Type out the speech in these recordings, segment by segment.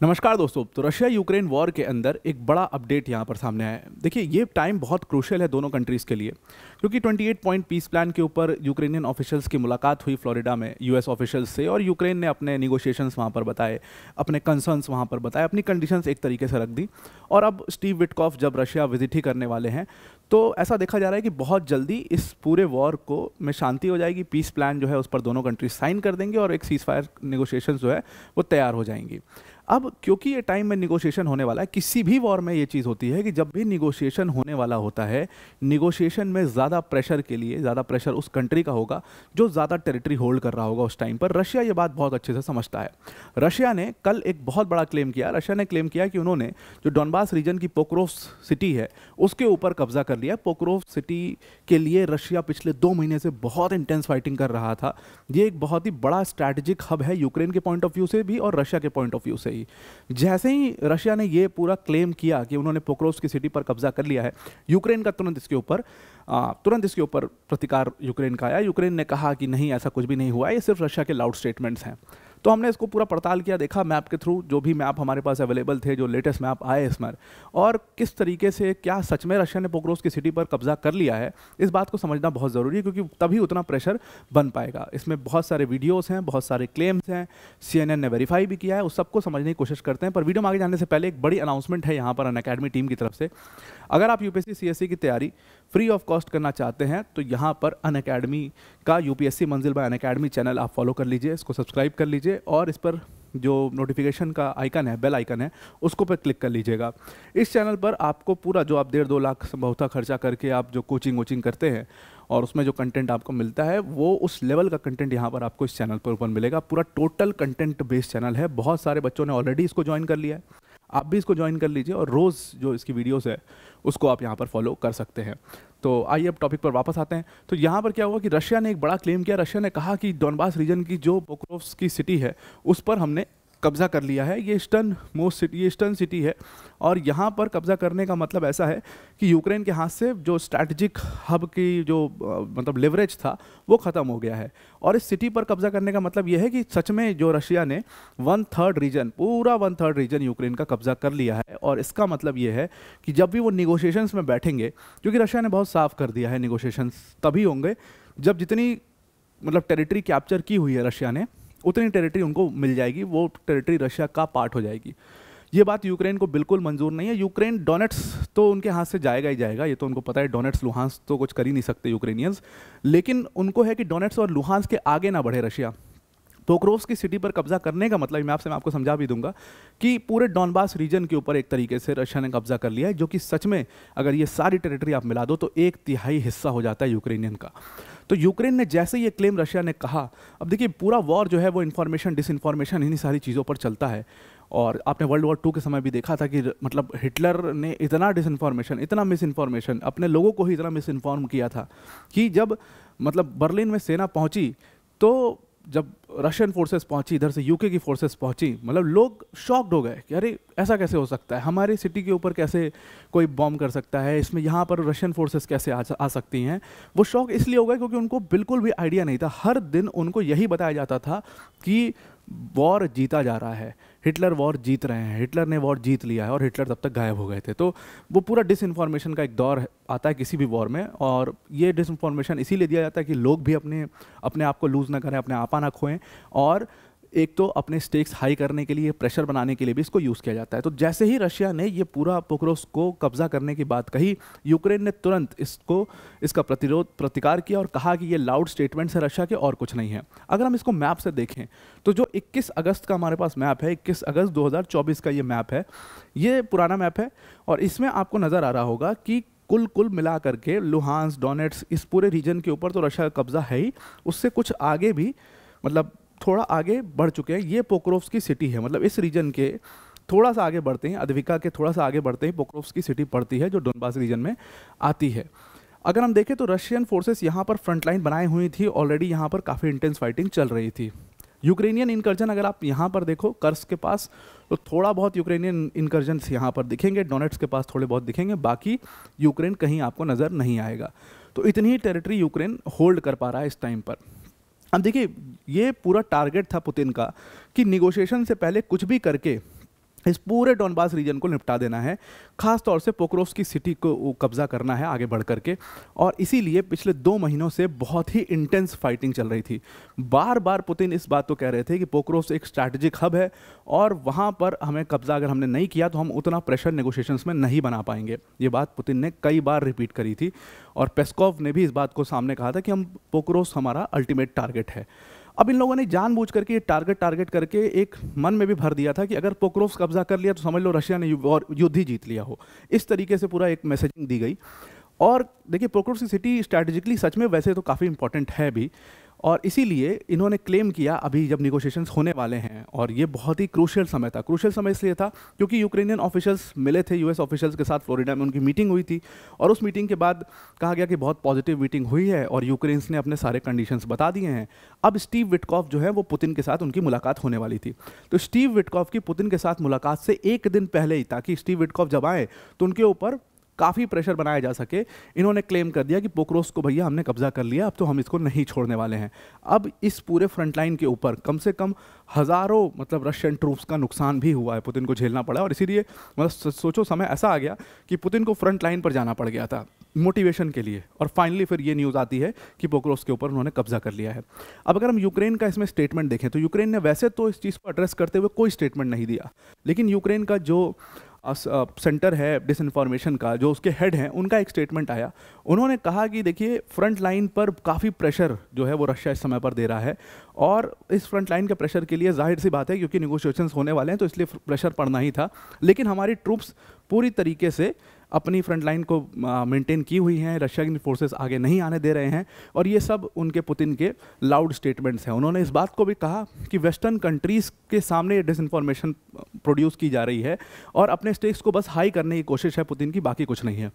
नमस्कार दोस्तों। तो रशिया यूक्रेन वॉर के अंदर एक बड़ा अपडेट यहाँ पर सामने आया है। देखिए, ये टाइम बहुत क्रूशियल है दोनों कंट्रीज़ के लिए, क्योंकि 28 पॉइंट पीस प्लान के ऊपर यूक्रेनियन ऑफिशियल्स की मुलाकात हुई फ्लोरिडा में यूएस ऑफिशियल्स से, और यूक्रेन ने अपने निगोशिएशंस वहाँ पर बताए, अपने कंसर्न्स वहाँ पर बताए, अपनी कंडीशंस एक तरीके से रख दी। और अब स्टीव विटकॉफ जब रशिया विजिट ही करने वाले हैं, तो ऐसा देखा जा रहा है कि बहुत जल्दी इस पूरे वॉर को में शांति हो जाएगी, पीस प्लान जो है उस पर दोनों कंट्रीज साइन कर देंगे और एक सीज फायर निगोशिएशन जो है वो तैयार हो जाएंगी। अब क्योंकि ये टाइम में निगोशिएशन होने वाला है, किसी भी वॉर में ये चीज़ होती है कि जब भी निगोशिएशन होने वाला होता है, निगोशिएशन में ज़्यादा प्रेशर के लिए ज़्यादा प्रेशर उस कंट्री का होगा जो ज़्यादा टेरिटरी होल्ड कर रहा होगा उस टाइम पर। रशिया ये बात बहुत अच्छे से समझता है। रशिया ने कल एक बहुत बड़ा क्लेम किया। रशिया ने क्लेम किया कि उन्होंने जो डॉनबास रीजन की पोक्रोव सिटी है उसके ऊपर कब्जा कर लिया। पोक्रोव सिटी के लिए रशिया पिछले 2 महीने से बहुत इंटेंस फाइटिंग कर रहा था। ये एक बहुत ही बड़ा स्ट्रैटेजिक हब है यूक्रेन के पॉइंट ऑफ व्यू से भी और रशिया के पॉइंट ऑफ व्यू से ही। जैसे ही रशिया ने ये पूरा क्लेम किया कि उन्होंने पोक्रोव की सिटी पर कब्जा कर लिया है, यूक्रेन का तुरंत इसके ऊपर प्रतिकार यूक्रेन का आया। यूक्रेन ने कहा कि नहीं, ऐसा कुछ भी नहीं हुआ, ये सिर्फ रशिया के लाउड स्टेटमेंट्स हैं। तो हमने इसको पूरा पड़ताल किया, देखा मैप के थ्रू, जो भी मैप हमारे पास अवेलेबल थे, जो लेटेस्ट मैप आए इसमें, और किस तरीके से क्या सच में रशिया ने पोक्रोव की सिटी पर कब्जा कर लिया है, इस बात को समझना बहुत ज़रूरी है, क्योंकि तभी उतना प्रेशर बन पाएगा। इसमें बहुत सारे वीडियोस हैं, बहुत सारे क्लेम्स हैं, CNN ने वेरीफाई भी किया है, उस सबको समझने की कोशिश करते हैं। पर वीडियो में आगे जाने से पहले एक बड़ी अनाउंसमेंट है यहाँ पर अनअकैडमी टीम की तरफ से। अगर आप यूपीएससी CSE की तैयारी फ्री ऑफ कॉस्ट करना चाहते हैं तो यहाँ पर अनअकैडमी का यूपीएससी मंजिल बाय अनअकैडमी चैनल आप फॉलो कर लीजिए, इसको सब्सक्राइब कर लीजिए, और इस पर जो नोटिफिकेशन का आइकन है, बेल आइकन है, उसको पर क्लिक कर लीजिएगा। इस चैनल पर आपको पूरा जो आप 1.5-2 लाख संभवतः खर्चा करके आप जो कोचिंग करते हैं और उसमें जो कंटेंट आपको मिलता है, वो उस लेवल का कंटेंट यहाँ पर आपको इस चैनल पर ऊपर मिलेगा। पूरा टोटल कंटेंट बेस्ड चैनल है। बहुत सारे बच्चों ने ऑलरेडी इसको ज्वाइन कर लिया है, आप भी इसको ज्वाइन कर लीजिए, और रोज़ जो इसकी वीडियोस है उसको आप यहाँ पर फॉलो कर सकते हैं। तो आइए अब टॉपिक पर वापस आते हैं। तो यहाँ पर क्या हुआ कि रशिया ने एक बड़ा क्लेम किया। रशिया ने कहा कि डॉनबास रीजन की जो पोक्रोव की सिटी है उस पर हमने कब्जा कर लिया है। ये ईस्टर्न सिटी है, और यहाँ पर कब्जा करने का मतलब ऐसा है कि यूक्रेन के हाथ से जो स्ट्रैटेजिक हब की जो मतलब लेवरेज था वो ख़त्म हो गया है। और इस सिटी पर कब्जा करने का मतलब ये है कि सच में जो रशिया ने 1/3 रीजन, पूरा 1/3 रीजन यूक्रेन का कब्जा कर लिया है। और इसका मतलब ये है कि जब भी वो निगोशिएशंस में बैठेंगे, क्योंकि रशिया ने बहुत साफ कर दिया है निगोशिएशंस तभी होंगे जब जितनी मतलब टेरिटरी कैप्चर की हुई है रशिया ने, उतनी टेरिटरी उनको मिल जाएगी, वो टेरिटरी रशिया का पार्ट हो जाएगी। ये बात यूक्रेन को बिल्कुल मंजूर नहीं है। यूक्रेन डोनेट्स तो उनके हाथ से जाएगा ही जाएगा, ये तो उनको पता है। डोनेट्स लुहांस तो कुछ कर ही नहीं सकते यूक्रेनियंस, लेकिन उनको है कि डोनेट्स और लुहांस के आगे ना बढ़े रशिया। पोक्रोव की सिटी पर कब्जा करने का मतलब मैं आपको समझा भी दूंगा कि पूरे डॉनबास रीजन के ऊपर एक तरीके से रशिया ने कब्जा कर लिया है, जो कि सच में अगर ये सारी टेरिटरी आप मिला दो तो 1/3 हिस्सा हो जाता है यूक्रेनियन का। तो यूक्रेन ने जैसे ये क्लेम रशिया ने कहा, अब देखिए पूरा वॉर जो है वो इन्फॉर्मेशन डिसइन्फॉर्मेशन इन्हीं सारी चीज़ों पर चलता है। और आपने वर्ल्ड वॉर 2 के समय भी देखा था कि मतलब हिटलर ने इतना डिसइन्फॉर्मेशन, इतना मिस इन्फॉर्मेशन, अपने लोगों को ही इतना मिस इन्फॉर्म किया था कि जब मतलब बर्लिन में सेना पहुंची, तो जब रशियन फोर्सेस पहुंची, इधर से यूके की फोर्सेस पहुंची, मतलब लोग शॉक्ड हो गए कि अरे ऐसा कैसे हो सकता है, हमारी सिटी के ऊपर कैसे कोई बॉम्ब कर सकता है, इसमें यहाँ पर रशियन फोर्सेस कैसे आ सकती हैं। वो शॉक इसलिए हो गए क्योंकि उनको बिल्कुल भी आइडिया नहीं था। हर दिन उनको यही बताया जाता था कि वॉर जीता जा रहा है, हिटलर वॉर जीत रहे हैं, हिटलर ने वॉर जीत लिया है, और हिटलर तब तक गायब हो गए थे। तो वो पूरा डिसइन्फॉर्मेशन का एक दौर आता है किसी भी वॉर में, और ये डिसइन्फॉर्मेशन इसीलिए दिया जाता है कि लोग भी अपने आप को लूज़ ना करें, अपने आपा ना खोएं, और एक तो अपने स्टेक्स हाई करने के लिए, प्रेशर बनाने के लिए भी इसको यूज़ किया जाता है। तो जैसे ही रशिया ने ये पूरा पोक्रोव को कब्जा करने की बात कही, यूक्रेन ने तुरंत इसका प्रतिकार किया और कहा कि ये लाउड स्टेटमेंट्स है रशिया के, और कुछ नहीं है। अगर हम इसको मैप से देखें तो जो 21 अगस्त का हमारे पास मैप है, 21 अगस्त 2024 का ये मैप है, ये पुराना मैप है, और इसमें आपको नज़र आ रहा होगा कि कुल मिला करके लुहांस, डोनेट्स, इस पूरे रीजन के ऊपर तो रशिया का कब्जा है ही, उससे कुछ आगे भी मतलब थोड़ा आगे बढ़ चुके हैं। ये पोक्रोव की सिटी है, मतलब इस रीजन के थोड़ा सा आगे बढ़ते हैं, अद्विका के थोड़ा सा आगे बढ़ते ही पोक्रोव की सिटी पड़ती है, जो डोनबास रीजन में आती है। अगर हम देखें तो रशियन फोर्सेस यहाँ पर फ्रंट लाइन बनाई हुई थी, ऑलरेडी यहाँ पर काफ़ी इंटेंस फाइटिंग चल रही थी। यूक्रेनियन इनकर्जन अगर आप यहाँ पर देखो कर्स्क के पास, तो थोड़ा बहुत यूक्रेनियन इनकर्जन्स यहाँ पर दिखेंगे, डोनेट्स के पास थोड़े बहुत दिखेंगे, बाकी यूक्रेन कहीं आपको नज़र नहीं आएगा। तो इतनी ही टेरिटरी यूक्रेन होल्ड कर पा रहा है इस टाइम पर। अब देखिए, ये पूरा टारगेट था पुतिन का कि निगोशिएशन से पहले कुछ भी करके इस पूरे डॉनबास रीजन को निपटा देना है, खास तौर से पोक्रोव्स्क की सिटी को कब्जा करना है आगे बढ़ करके। और इसीलिए पिछले 2 महीनों से बहुत ही इंटेंस फाइटिंग चल रही थी। बार बार पुतिन इस बात को कह रहे थे कि पोक्रोव्स्क एक स्ट्रैटेजिक हब है और वहाँ पर हमें कब्जा अगर हमने नहीं किया तो हम उतना प्रेशर नेगोशिएशंस में नहीं बना पाएंगे। ये बात पुतिन ने कई बार रिपीट करी थी और पेस्कोव ने भी इस बात को सामने कहा था कि हम पोक्रोव्स्क हमारा अल्टीमेट टारगेट है। अब इन लोगों ने जानबूझ करके ये टारगेट करके एक मन में भी भर दिया था कि अगर पोक्रोव्स्क कब्जा कर लिया तो समझ लो रशिया ने युद्ध ही जीत लिया हो। इस तरीके से पूरा एक मैसेजिंग दी गई। और देखिए पोक्रोव्स्क सिटी स्ट्रैटेजिकली सच में वैसे तो काफ़ी इंपॉर्टेंट है भी, और इसीलिए इन्होंने क्लेम किया अभी जब निगोशिएशंस होने वाले हैं। और ये बहुत ही क्रूशियल समय था। क्रूशियल समय इसलिए था क्योंकि यूक्रेनियन ऑफिशियल्स मिले थे यूएस ऑफिशियल्स के साथ, फ्लोरिडा में उनकी मीटिंग हुई थी और उस मीटिंग के बाद कहा गया कि बहुत पॉजिटिव मीटिंग हुई है और यूक्रेन्स ने अपने सारे कंडीशंस बता दिए हैं। अब स्टीव विटकॉफ जो है वो पुतिन के साथ उनकी मुलाकात होने वाली थी। तो स्टीव विटकॉफ की पुतिन के साथ मुलाकात से एक दिन पहले ही, ताकि स्टीव विटकॉफ जब आए तो उनके ऊपर काफ़ी प्रेशर बनाया जा सके, इन्होंने क्लेम कर दिया कि पोक्रोव्स्क को भैया हमने कब्जा कर लिया, अब तो हम इसको नहीं छोड़ने वाले हैं। अब इस पूरे फ्रंट लाइन के ऊपर कम से कम हज़ारों मतलब रशियन ट्रूप्स का नुकसान भी हुआ है, पुतिन को झेलना पड़ा। और इसीलिए मतलब सोचो समय ऐसा आ गया कि पुतिन को फ्रंट लाइन पर जाना पड़ गया था मोटिवेशन के लिए। और फाइनली फिर ये न्यूज़ आती है कि पोक्रोव्स्क के ऊपर उन्होंने कब्जा कर लिया है। अब अगर हम यूक्रेन का इसमें स्टेटमेंट देखें तो यूक्रेन ने वैसे तो इस चीज़ को एड्रेस करते हुए कोई स्टेटमेंट नहीं दिया, लेकिन यूक्रेन का जो सेंटर है डिसइंफॉर्मेशन का, जो उसके हेड हैं, उनका एक स्टेटमेंट आया। उन्होंने कहा कि देखिए फ्रंट लाइन पर काफ़ी प्रेशर जो है वो रशिया इस समय पर दे रहा है और इस फ्रंट लाइन के प्रेशर के लिए जाहिर सी बात है क्योंकि निगोशिएशंस होने वाले हैं तो इसलिए प्रेशर पड़ना ही था। लेकिन हमारी ट्रूप्स पूरी तरीके से अपनी फ्रंट लाइन को मेंटेन की हुई हैं, रशिया की फोर्सेस आगे नहीं आने दे रहे हैं। और ये सब उनके पुतिन के लाउड स्टेटमेंट्स हैं। उन्होंने इस बात को भी कहा कि वेस्टर्न कंट्रीज़ के सामने ये डिसइंफॉर्मेशन प्रोड्यूस की जा रही है और अपने स्टेक्स को बस हाई करने की कोशिश है पुतिन की, बाकी कुछ नहीं है।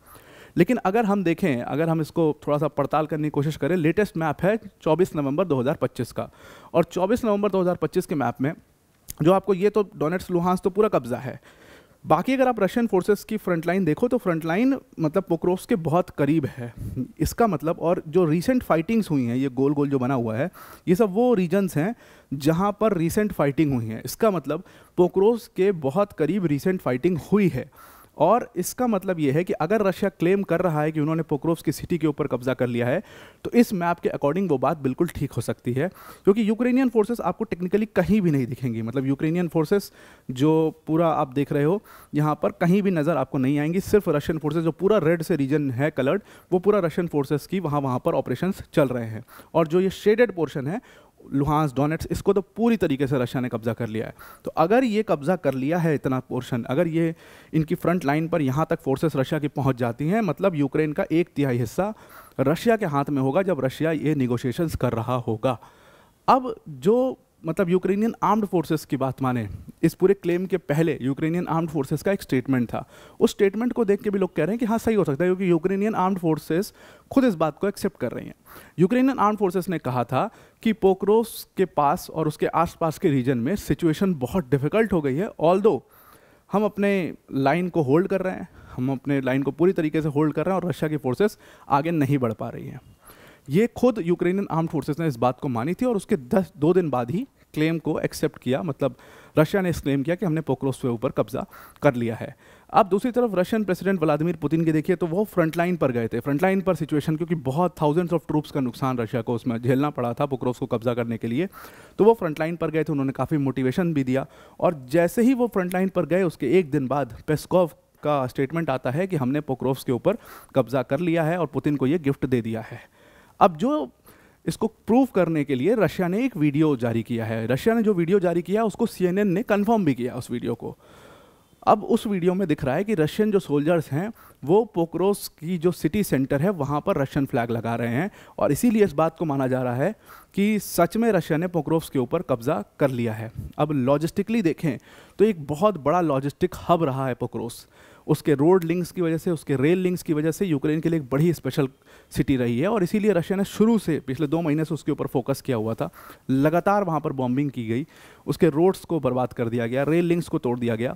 लेकिन अगर हम देखें, अगर हम इसको थोड़ा सा पड़ताल करने की कोशिश करें, लेटेस्ट मैप है 24 नवंबर 2025 का, और 24 नवंबर 2025 के मैप में जो आपको ये तो डोनेट्स्क लुहांस्क तो पूरा कब्जा है। बाकी अगर आप रशियन फोर्सेस की फ्रंट लाइन देखो तो फ्रंट लाइन मतलब पोक्रोव्स्क के बहुत करीब है। इसका मतलब, और जो रीसेंट फाइटिंग्स हुई हैं, ये गोल गोल जो बना हुआ है, ये सब वो रीजन्स हैं जहां पर रीसेंट फाइटिंग हुई है। इसका मतलब पोक्रोव्स्क के बहुत करीब रीसेंट फाइटिंग हुई है। और इसका मतलब ये है कि अगर रशिया क्लेम कर रहा है कि उन्होंने पोक्रोव्स्क की सिटी के ऊपर कब्जा कर लिया है तो इस मैप के अकॉर्डिंग वो बात बिल्कुल ठीक हो सकती है, क्योंकि यूक्रेनियन फोर्सेस आपको टेक्निकली कहीं भी नहीं दिखेंगी। मतलब यूक्रेनियन फोर्सेस जो पूरा आप देख रहे हो यहाँ पर कहीं भी नज़र आपको नहीं आएंगी। सिर्फ रशियन फोर्सेस जो पूरा रेड से रीजन है कलर्ड, वो पूरा रशियन फोर्सेस की वहाँ पर ऑपरेशंस चल रहे हैं। और जो ये शेडेड पोर्शन है लुहांस्क, डोनेट्स्क, इसको तो पूरी तरीके से रशिया ने कब्जा कर लिया है। तो अगर ये कब्जा कर लिया है इतना पोर्शन, अगर ये इनकी फ्रंट लाइन पर यहाँ तक फोर्सेस रशिया की पहुँच जाती हैं, मतलब यूक्रेन का 1/3 हिस्सा रशिया के हाथ में होगा जब रशिया ये निगोशिएशंस कर रहा होगा। अब जो मतलब यूक्रेनियन आर्म्ड फोर्सेस की बात माने, इस पूरे क्लेम के पहले यूक्रेनियन आर्म्ड फोर्सेस का एक स्टेटमेंट था। उस स्टेटमेंट को देख के भी लोग कह रहे हैं कि हाँ सही हो सकता है, क्योंकि यूक्रेनियन आर्म्ड फोर्सेस खुद इस बात को एक्सेप्ट कर रही हैं। यूक्रेनियन आर्म्ड फोर्सेस ने कहा था कि पोक्रोव्स्क के पास और उसके आसपास के रीजन में सिचुएशन बहुत डिफिकल्ट हो गई है। ऑल्दो हम अपने लाइन को होल्ड कर रहे हैं, हम अपने लाइन को पूरी तरीके से होल्ड कर रहे हैं और रशिया की फोर्सेस आगे नहीं बढ़ पा रही हैं। ये खुद यूक्रेनियन आर्म्ड फोर्सेस ने इस बात को मानी थी और उसके 2 दिन बाद ही क्लेम को एक्सेप्ट किया। मतलब रशिया ने इस क्लेम किया कि हमने पोक्रोव्स्क के ऊपर कब्जा कर लिया है। अब दूसरी तरफ रशियन प्रेसिडेंट व्लादिमीर पुतिन के देखिए तो वो फ्रंट लाइन पर गए थे। फ्रंट लाइन पर सिचुएशन, क्योंकि बहुत थाउजेंड्स ऑफ ट्रूप्स का नुकसान रशिया को उसमें झेलना पड़ा था पोक्रोव्स्क को कब्जा करने के लिए, तो वो फ्रंट लाइन पर गए थे। उन्होंने काफ़ी मोटिवेशन भी दिया और जैसे ही वो फ्रंट लाइन पर गए उसके 1 दिन बाद पेस्कोव का स्टेटमेंट आता है कि हमने पोक्रोव्स्क के ऊपर कब्जा कर लिया है और पुतिन को ये गिफ्ट दे दिया है। अब जो इसको प्रूव करने के लिए रशिया ने एक वीडियो जारी किया है। रशिया ने जो वीडियो जारी किया उसको CNN ने कंफर्म भी किया उस वीडियो को। अब उस वीडियो में दिख रहा है कि रशियन जो सोल्जर्स हैं वो पोक्रोव्स्क की जो सिटी सेंटर है वहाँ पर रशियन फ्लैग लगा रहे हैं और इसीलिए इस बात को माना जा रहा है कि सच में रशिया ने पोक्रोव्स्क के ऊपर कब्जा कर लिया है। अब लॉजिस्टिकली देखें तो एक बहुत बड़ा लॉजिस्टिक हब रहा है पोक्रोव्स्क। उसके रोड लिंक्स की वजह से, उसके रेल लिंक्स की वजह से यूक्रेन के लिए एक बड़ी स्पेशल सिटी रही है और इसीलिए रशिया ने शुरू से पिछले 2 महीने से उसके ऊपर फोकस किया हुआ था। लगातार वहाँ पर बॉम्बिंग की गई, उसके रोड्स को बर्बाद कर दिया गया, रेल लिंक्स को तोड़ दिया गया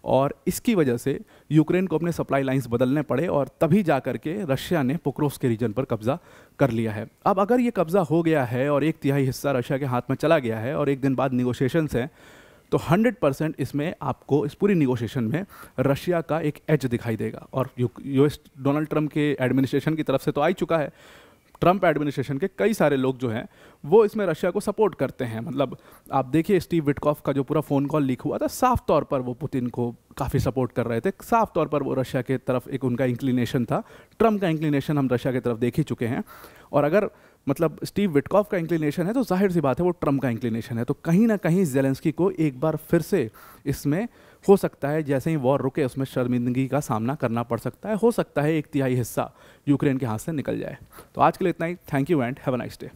और इसकी वजह से यूक्रेन को अपने सप्लाई लाइंस बदलने पड़े और तभी जा करके रशिया ने पोक्रोव्स्क के रीजन पर कब्जा कर लिया है। अब अगर ये कब्जा हो गया है और 1/3 हिस्सा रशिया के हाथ में चला गया है और 1 दिन बाद निगोशिएशंस हैं, तो 100% इसमें आपको इस पूरी निगोशिएशन में रशिया का एक एज दिखाई देगा। और यूएस डोनाल्ड ट्रंप के एडमिनिस्ट्रेशन की तरफ से तो आ ही चुका है, ट्रंप एडमिनिस्ट्रेशन के कई सारे लोग जो हैं वो इसमें रशिया को सपोर्ट करते हैं। मतलब आप देखिए स्टीव विटकॉफ का जो पूरा फ़ोन कॉल लीक हुआ था, साफ तौर पर वो पुतिन को काफ़ी सपोर्ट कर रहे थे, साफ तौर पर वो रशिया के तरफ एक उनका इंक्लिनेशन था। ट्रंप का इंक्लिनेशन हम रशिया की तरफ देख ही चुके हैं, और अगर मतलब स्टीव विटकॉफ का इंक्लिनेशन है तो जाहिर सी बात है वो ट्रंप का इंक्लिनेशन है। तो कहीं ना कहीं ज़ेलेंस्की को एक बार फिर से इसमें हो सकता है, जैसे ही वॉर रुके उसमें शर्मिंदगी का सामना करना पड़ सकता है। हो सकता है 1/3 हिस्सा यूक्रेन के हाथ से निकल जाए। तो आज के लिए इतना ही। Thank you and have a nice day.